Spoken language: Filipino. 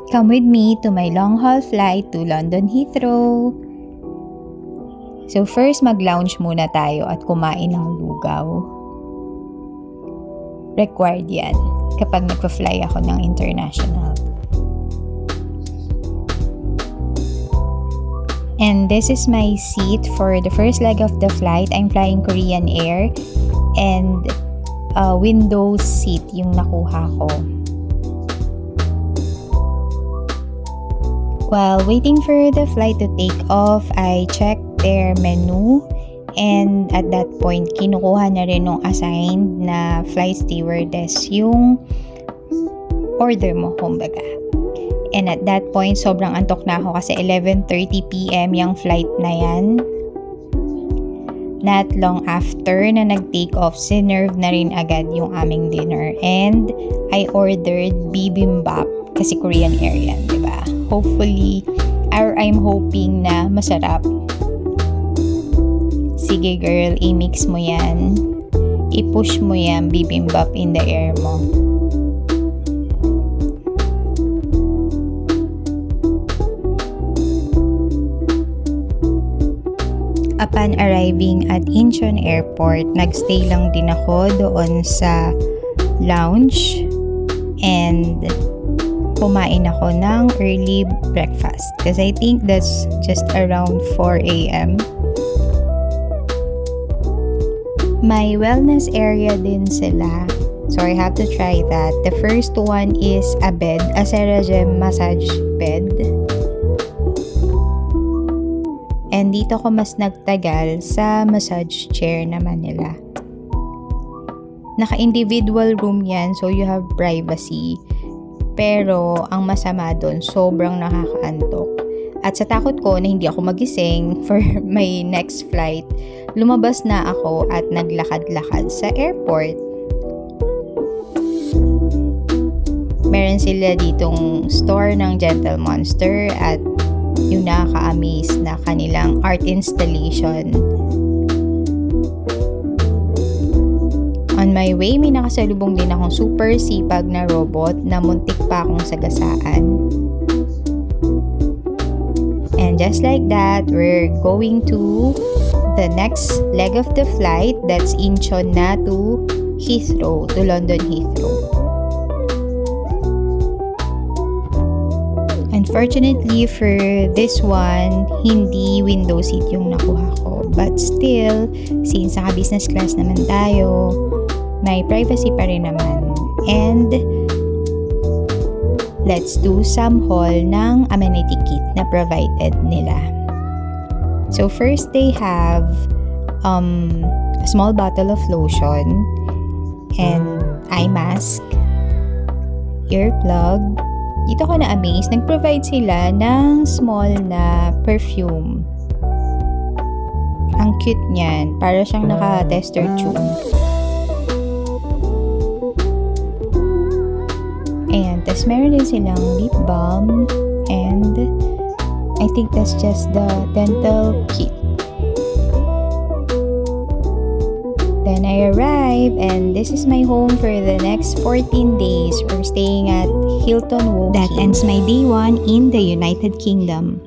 Come with me to my long-haul flight to London Heathrow. So first, mag-lounge muna tayo at kumain ng lugaw. Required yan kapag nagpa-fly ako ng international. And this is my seat for the first leg of the flight. I'm flying Korean Air and window seat yung nakuha ko. While waiting for the flight to take off, I checked their menu and at that point, kinukuha na rin nung assigned na flight stewardess yung order mo, kumbaga. And at that point, sobrang antok na ako kasi 11:30 PM yung flight na yan. Not long after na nag-take off, sinerve na rin agad yung aming dinner. And I ordered bibimbap kasi Korean Air yan, diba? Hopefully, or I'm hoping na masarap. Sige girl, i-mix mo yan. I-push mo yan, bibimbap in the air mo. Upon arriving at Incheon Airport, nagstay lang din ako doon sa lounge and kumain ako ng early breakfast because I think that's just around 4 a.m. May wellness area din sila, so I have to try that. The first one is a bed, a Seragem massage bed. And dito ko mas nagtagal sa massage chair naman nila. Naka-individual room yan, so you have privacy. Pero ang masama doon, sobrang nakakaantok. At sa takot ko na hindi ako magising for my next flight, lumabas na ako at naglakad-lakad sa airport. Meron sila ditong store ng Gentle Monster at yung nakaka-amaze na kanilang art installation. On my way, may nakasalubong din akong super sipag na robot na muntik pa akong sagasaan. And just like that, we're going to the next leg of the flight. That's Incheon na to Heathrow, to London Heathrow. Unfortunately for this one, hindi window seat yung nakuha ko. But still, since naka business class naman tayo, may privacy pa rin naman. And let's do some haul ng amenity kit na provided nila. So first, they have a small bottle of lotion and eye mask, earplug. Dito ko na-amaze, nag-provide sila ng small na perfume. Ang cute niyan, para siyang naka-tester tube. Ayan, tas meron din silang lip balm and I think that's just the dental kit. Then I arrive and this is my home for the next 14 days. We're staying at Hilton Woking. That ends my day 1 in the United Kingdom.